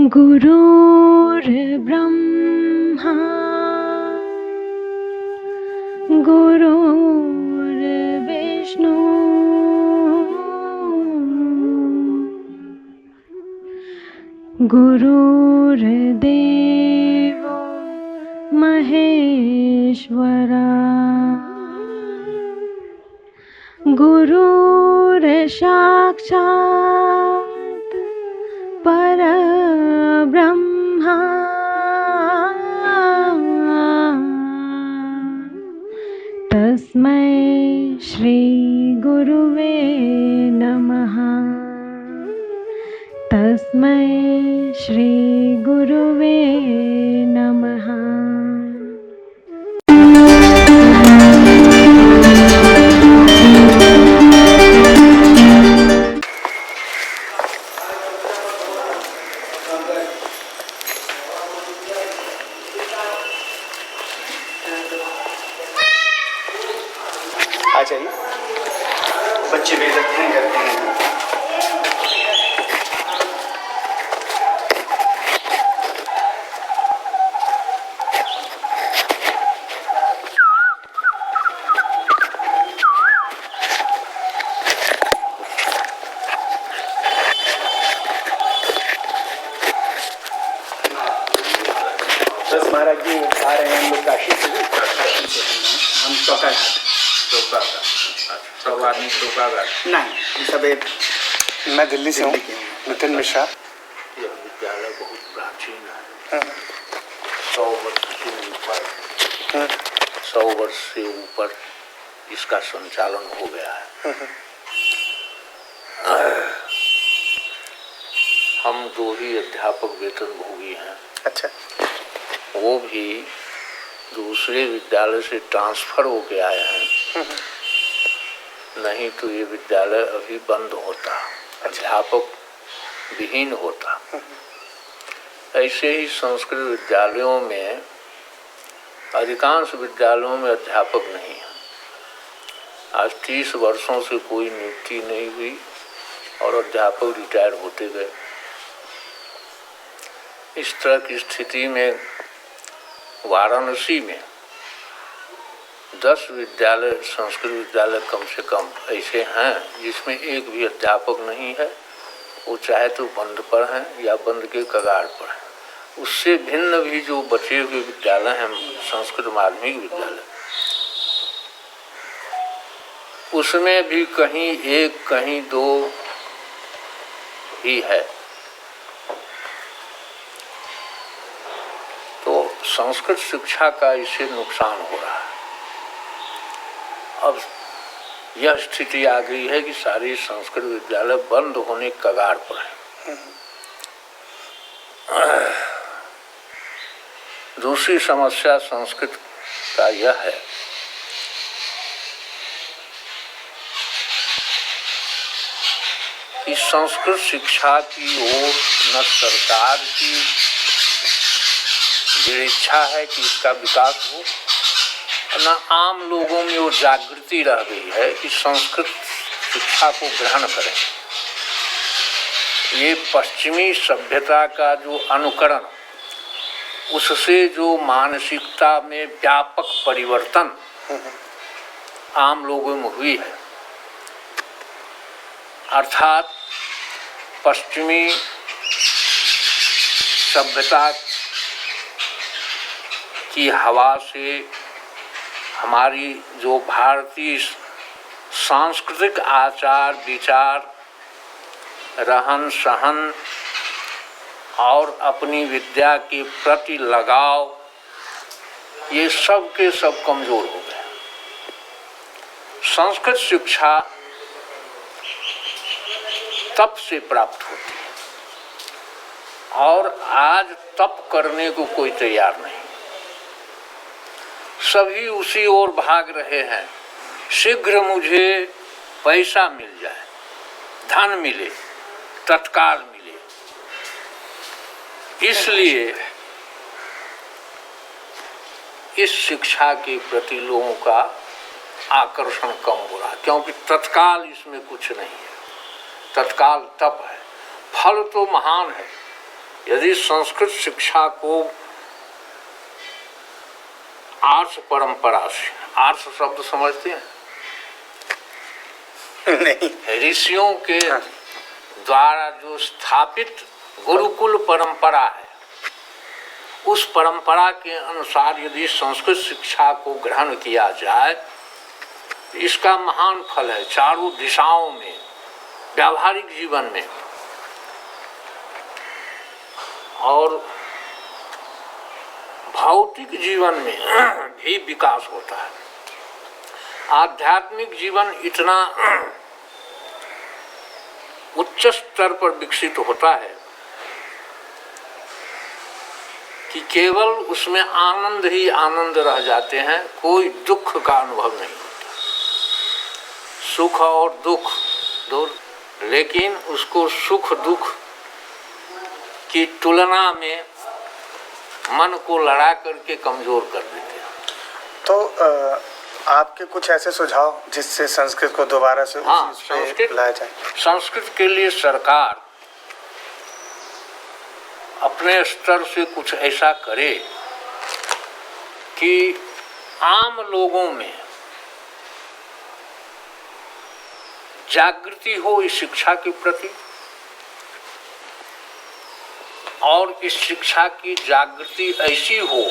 गुरुर्ब्रह्मा गुरुर्विष्णु गुरुर्देवो महेश्वरा गुरुर्साक्षात् परब्रह्मा तस्मै श्री गुरुवे नमः। तस्मै श्री गुरुवे नमः। आ जाइए, बच्चे भी रखते हैं करते हैं। बस महाराज जी आ रहे हैं, हम लोग काशी से, हम चौका घाट। सब आदमी चौकाघाट नहीं, सब एक, मैं दिल्ली से हूँ, नितिन मिश्रा। यह विद्यालय बहुत प्राचीन है। 100 वर्ष से ऊपर 100 वर्ष से ऊपर इसका संचालन हो गया है। हम 2 ही अध्यापक वेतन भोगी हैं। अच्छा, वो भी दूसरे विद्यालय से ट्रांसफर होके आए हैं, नहीं तो ये विद्यालय अभी बंद होता, अध्यापक विहीन होता। ऐसे ही संस्कृत विद्यालयों में, अधिकांश विद्यालयों में अध्यापक नहीं है। आज 30 वर्षों से कोई नियुक्ति नहीं हुई और अध्यापक रिटायर होते गए। इस तरह की स्थिति में वाराणसी में 10 विद्यालय, संस्कृत विद्यालय कम से कम ऐसे हैं जिसमें एक भी अध्यापक नहीं है। वो चाहे तो बंद पर हैं या बंद के कगार पर हैं। उससे भिन्न भी जो बचे हुए विद्यालय हैं, संस्कृत माध्यमिक विद्यालय, उसमें भी कहीं 1 कहीं 2 ही है। तो संस्कृत शिक्षा का इससे नुकसान हो रहा है। अब यह स्थिति आ गई है कि सारे संस्कृत विद्यालय बंद होने के कगार पर हैं। दूसरी समस्या संस्कृत का यह है कि संस्कृत शिक्षा की ओर न सरकार की ये इच्छा है कि इसका विकास हो, न आम लोगों में वो जागृति रह गई है कि संस्कृत शिक्षा को ग्रहण करें। ये पश्चिमी सभ्यता का जो अनुकरण, उससे जो मानसिकता में व्यापक परिवर्तन आम लोगों में हुई है, अर्थात पश्चिमी सभ्यता की हवा से हमारी जो भारतीय सांस्कृतिक आचार विचार, रहन सहन और अपनी विद्या के प्रति लगाव, ये सब के सब कमजोर हो गए। संस्कृत शिक्षा तप से प्राप्त होती है और आज तप करने को कोई तैयार नहीं। सभी उसी ओर भाग रहे हैं, शीघ्र मुझे पैसा मिल जाए, धन मिले, तत्काल मिले। इसलिए इस शिक्षा के प्रति लोगों का आकर्षण कम हो रहा, क्योंकि तत्काल इसमें कुछ नहीं है। तत्काल तप है, फल तो महान है। यदि संस्कृत शिक्षा को आर्ष परंपरा से, आर्ष शब्द समझते हैं? नहीं। ऋषियों के द्वारा जो स्थापित गुरुकुल परंपरा है, उस परंपरा के अनुसार यदि संस्कृत शिक्षा को ग्रहण किया जाए, इसका महान फल है चारों दिशाओं में, व्यावहारिक जीवन में और भौतिक जीवन में भी विकास होता है। आध्यात्मिक जीवन इतना उच्च स्तर पर विकसित होता है कि केवल उसमें आनंद ही आनंद रह जाते हैं, कोई दुख का अनुभव नहीं होता। सुख और दुख दो, लेकिन उसको सुख दुख की तुलना में मन को लड़ा करके कमजोर कर देते हैं। तो आपके कुछ ऐसे सुझाव जिससे संस्कृत को दोबारा से संस्कृत लाया जाए? संस्कृत के लिए सरकार अपने स्तर से कुछ ऐसा करे कि आम लोगों में जागृति हो इस शिक्षा के प्रति, और इस शिक्षा की जागृति ऐसी हो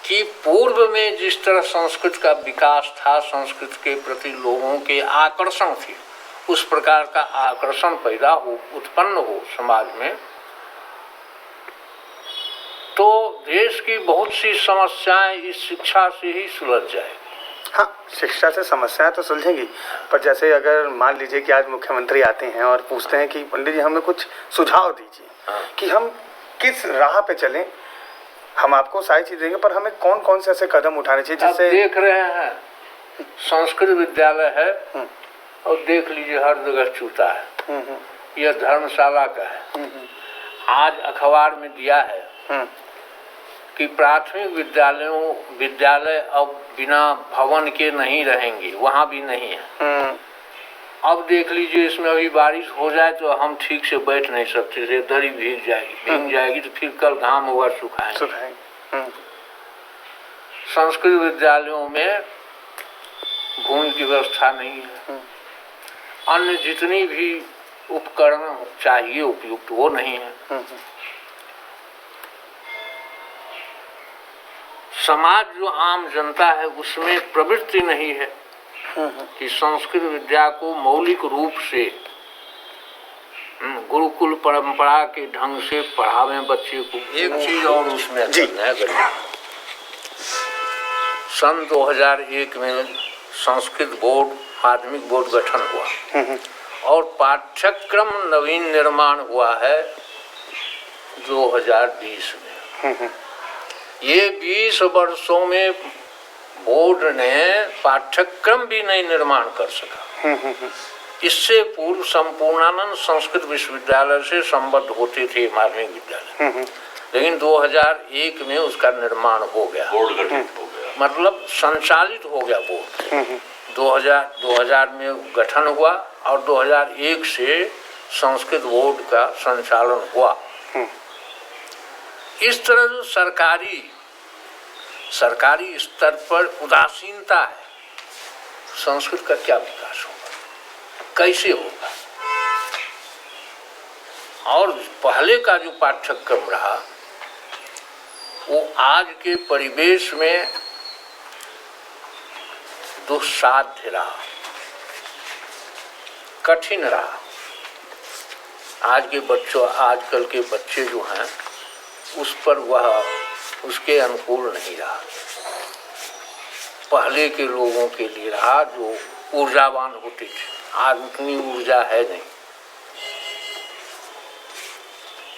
कि पूर्व में जिस तरह संस्कृत का विकास था, संस्कृत के प्रति लोगों के आकर्षण थे, उस प्रकार का आकर्षण पैदा हो, उत्पन्न हो समाज में, तो देश की बहुत सी समस्याएं इस शिक्षा से ही सुलझ जाएगी। हाँ, शिक्षा से समस्याएं तो सुलझेंगी, पर जैसे अगर मान लीजिए कि आज मुख्यमंत्री आते हैं और पूछते हैं कि पंडित जी हमें कुछ सुझाव दीजिए कि हम किस राह पे चलें, हम आपको सारी चीज देंगे, पर हमें कौन कौन से ऐसे कदम उठाने चाहिए जिससे। देख रहे हैं संस्कृत विद्यालय है और देख लीजिए हर जगह चूता है, यह धर्मशाला का है। आज अखबार में दिया है कि प्राथमिक विद्यालय अब बिना भवन के नहीं रहेंगे, वहाँ भी नहीं है। अब देख लीजिए इसमें अभी बारिश हो जाए तो हम ठीक से बैठ नहीं सकते थे, दरी भीग जाएगी तो फिर कल घाम होगा सुखाएंगे। संस्कृत विद्यालयों में भूमि की व्यवस्था नहीं है, अन्य जितनी भी उपकरण चाहिए उपयुक्त वो नहीं है। समाज जो आम जनता है उसमें प्रवृत्ति नहीं है कि संस्कृत विद्या को मौलिक रूप से गुरुकुल परंपरा के ढंग से पढ़ावें बच्चे को। एक चीज और उसमें सन 2001 में संस्कृत बोर्ड, माध्यमिक बोर्ड गठन हुआ और पाठ्यक्रम नवीन निर्माण हुआ है 2020 में। ये 20 वर्षों में बोर्ड ने पाठ्यक्रम भी नहीं निर्माण कर सका। इससे पूर्व संपूर्णानंद संस्कृत विश्वविद्यालय से संबद्ध होते थे माध्यमिक विद्यालय, लेकिन 2001 में उसका निर्माण हो गया, बोर्ड गठित हो गया, मतलब संचालित हो गया बोर्ड। 2000 में गठन हुआ और 2001 से संस्कृत बोर्ड का संचालन हुआ। इस तरह जो सरकारी स्तर पर उदासीनता है, संस्कृत का क्या विकास होगा, कैसे होगा? और पहले का जो पाठ्यक्रम रहा वो आज के परिवेश में दुस्साध्य रहा, कठिन रहा। आजकल के बच्चे जो हैं उस पर वह उसके अनुकूल नहीं रहा। पहले के लोगों के लिए रहा जो ऊर्जावान होते थे, आज उतनी ऊर्जा है नहीं।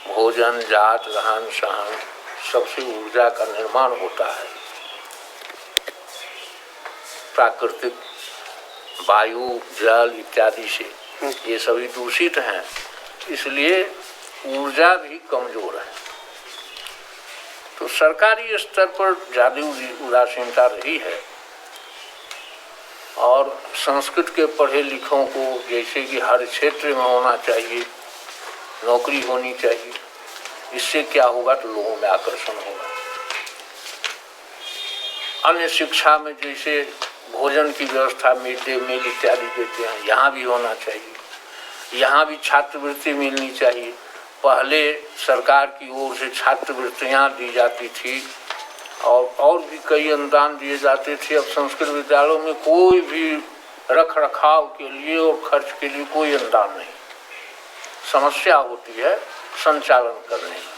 भोजन, जात, रहन सहन सबसे ऊर्जा का निर्माण होता है। प्राकृतिक वायु, जल इत्यादि से ये सभी दूषित हैं, इसलिए ऊर्जा भी कमजोर है। तो सरकारी स्तर पर ज़्यादा उदासीनता रही है और संस्कृत के पढ़े लिखों को जैसे कि हर क्षेत्र में होना चाहिए, नौकरी होनी चाहिए, इससे क्या होगा तो लोगों में आकर्षण होगा। अन्य शिक्षा में जैसे भोजन की व्यवस्था मिड डे मील इत्यादि देते हैं, यहाँ भी होना चाहिए। यहाँ भी छात्रवृत्ति मिलनी चाहिए। पहले सरकार की ओर से छात्रवृत्तियाँ दी जाती थी और भी कई अनुदान दिए जाते थे। अब संस्कृत विद्यालयों में कोई भी रख रखाव के लिए और खर्च के लिए कोई अनुदान नहीं। समस्या होती है संचालन करने में।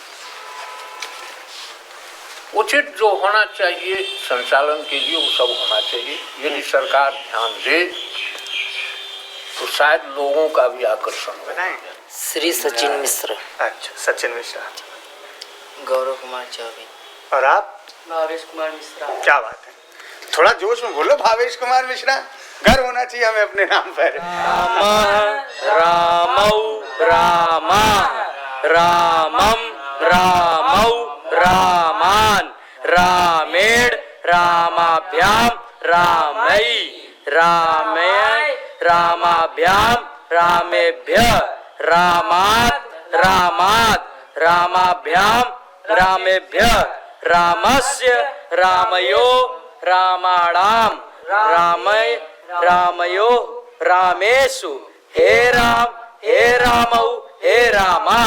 उचित जो होना चाहिए संचालन के लिए वो सब होना चाहिए। यदि सरकार ध्यान दे तो शायद लोगों का भी आकर्षण हो। श्री सचिन मिश्र। अच्छा, सचिन मिश्रा। गौरव कुमार चौबे। और आप? भावेश कुमार मिश्रा। क्या बात है, थोड़ा जोश में बोलो। भावेश कुमार मिश्रा, गर्व होना चाहिए हमें अपने नाम पर। रामौ रामा रामम रामौ रामान रामेण रामाभ्याम रामई रामेण रामाभ्याम रामेभ्य रामात् रामात् रामाभ्याम रामेभ्य रामस्य रामयो रामाणाम रामय रामयो रामेषु हे राम हे रामौ हे रामा।